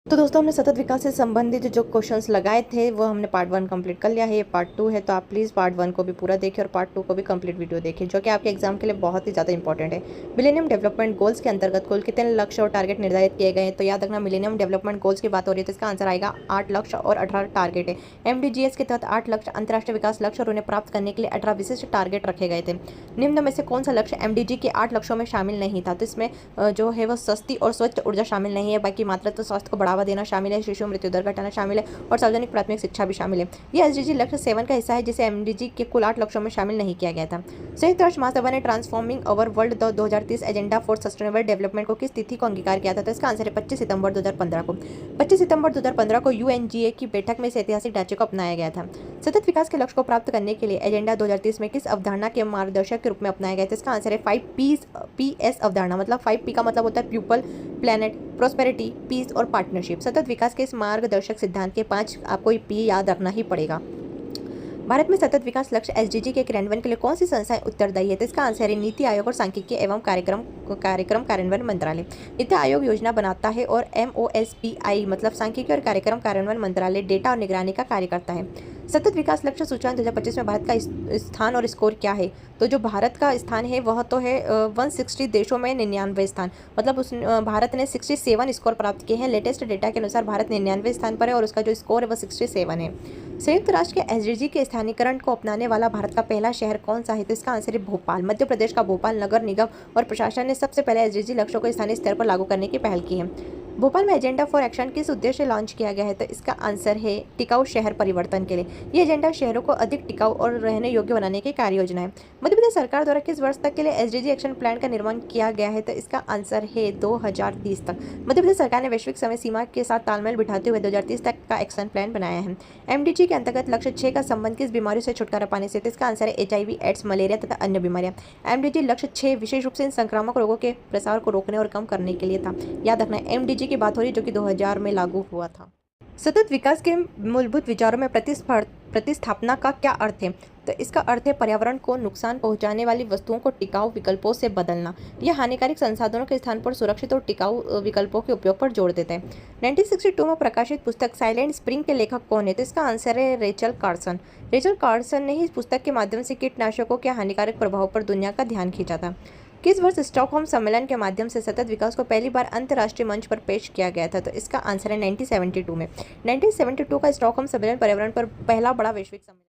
तो दोस्तों हमने सतत विकास से संबंधित जो क्वेश्चंस लगाए थे वो हमने पार्ट 1 कंप्लीट कर लिया है। ये पार्ट 2 है, तो आप प्लीज़ पार्ट 1 को भी पूरा देखें और पार्ट 2 को भी कंप्लीट वीडियो देखें, जो कि आपके एग्जाम के लिए बहुत ही ज़्यादा इंपॉर्टेंट है। मिलेनियम डेवलपमेंट गोल्स के अंतर्गत कुल कितने लक्ष्य और टारगेट निर्धारित किए गए हैं? तो याद रखना, मिलेनियम डेवलपमेंट गोल्स की बात हो रही है तो इसका आंसर आएगा 8 लक्ष्य और 18 टारगेट है। MDGs के तहत 8 लक्ष्य अंतर्राष्ट्रीय विकास लक्ष्य और उन्हें प्राप्त करने के लिए 18 विशिष्ट टारगेट रखे गए थे। निम्न में से कौन सा लक्ष्य MDG के 8 लक्ष्यों में शामिल नहीं था? तो इसमें जो है वो सस्ती और स्वच्छ ऊर्जा शामिल नहीं है, बाकी मातृत्व स्वास्थ्य को बढ़ावा देना शामिल है, शिशु मृत्यु दर घटाना शामिल है और सार्वजनिक प्राथमिक शिक्षा भी शामिल है। ये एसडीजी लक्ष्य 7 का हिस्सा है, जिसे एमडीजी के कुल 8 लक्ष्यों में शामिल नहीं किया गया था। संयुक्त राष्ट्र महासभा ने transforming our world 2030 agenda for sustainable development को किस तिथि को अंगीकार किया था? तो इसका आंसर है 25 सितंबर 2015 को। 25 सितंबर 2015 को यूएनजीए की बैठक में इस ऐतिहासिक ढांचे को अपनाया गया था। सतत विकास के लक्ष्य को प्राप्त करने के लिए एजेंडा 2030 में किस अवधारणा के मार्गदर्शक के रूप में अपनाया गया था? इसका आंसर है 5Ps अवधारणा। मतलब 5P का मतलब होता है पीपल, प्लेनेट, प्रोस्पेरिटी, पीस और पार्टनरशिप। सतत विकास के इस मार्गदर्शक सिद्धांत के 5 आपको पी याद रखना ही पड़ेगा। भारत में सतत विकास लक्ष्य एसडीजी के क्रियान्वयन के लिए कौन सी संस्थाएं उत्तरदायी है? तो इसका आंसर है नीति आयोग और सांख्यिकी एवं कार्यक्रम कार्यान्वयन मंत्रालय। नीति आयोग योजना बनाता है और MOSPI मतलब सांख्यिकी और कार्यक्रम कार्यान्वयन मंत्रालय डेटा और निगरानी का कार्य करता है। सतत विकास लक्ष्य सूचकांक 2025 में भारत का स्थान और स्कोर क्या है? तो जो भारत का स्थान है वह तो है 160 देशों में 99 स्थान। मतलब भारत ने 67 स्कोर प्राप्त किए हैं। लेटेस्ट डेटा के अनुसार भारत 99 स्थान पर है और उसका जो स्कोर है वह 67 है। संयुक्त राष्ट्र के एसडीजी के स्थानीकरण को अपनाने वाला भारत का पहला शहर कौन सा है? तो इसका आंसर है भोपाल। मध्य प्रदेश का भोपाल नगर निगम और प्रशासन ने सबसे पहले एसडीजी लक्ष्यों को स्थानीय स्तर पर लागू करने की पहल की है। भोपाल में एजेंडा फॉर एक्शन किस उद्देश्य से लॉन्च किया गया है? तो इसका आंसर है टिकाऊ शहर परिवर्तन के लिए। ये एजेंडा शहरों को अधिक टिकाऊ और रहने योग्य बनाने की कार्य योजना है। मध्य प्रदेश सरकार द्वारा किस वर्ष तक के लिए एसडीजी एक्शन प्लान का निर्माण किया गया है? तो इसका आंसर है 2030 तक। मध्य प्रदेश सरकार ने वैश्विक समय सीमा के साथ तालमेल बिठाते हुए 2030 तक का एक्शन प्लान बनाया है। एमडीजी के अंतर्गत लक्ष्य 6 का संबंध किस बीमारियों से छुटकारा पाने से? तो इसका आंसर है HIV, एड्स, मलेरिया तथा अन्य बीमारियां। एमडीजी लक्ष्य 6 विशेष रूप से इन संक्रामक रोगों के प्रसार को रोकने और कम करने के लिए था। याद रखना, एमडीजी की बात हो रही है जो कि 2000 में लागू हुआ था। सतत विकास के मूलभूत विचारों में प्रतिस्थापना का क्या अर्थ है? तो इसका अर्थ है पर्यावरण को नुकसान पहुंचाने वाली वस्तुओं को टिकाऊ विकल्पों से बदलना। यह हानिकारक संसाधनों के स्थान पर सुरक्षित और टिकाऊ विकल्पों के उपयोग पर जोर देता है। 1962 में प्रकाशित पुस्तक साइलेंट स्प्रिंग के लेखक कौन है? तो इसका आंसर है रेचल कार्सन। रेचल कार्सन ने इस पुस्तक के माध्यम से कीटनाशकों के हानिकारक प्रभाव पर दुनिया का ध्यान खींचा था। किस वर्ष स्टॉकहोम सम्मेलन के माध्यम से सतत विकास को पहली बार अंतर्राष्ट्रीय मंच पर पेश किया गया था? तो इसका आंसर है 1972 में। 1972 का स्टॉकहोम सम्मेलन पर्यावरण पर पहला बड़ा वैश्विक सम्मेलन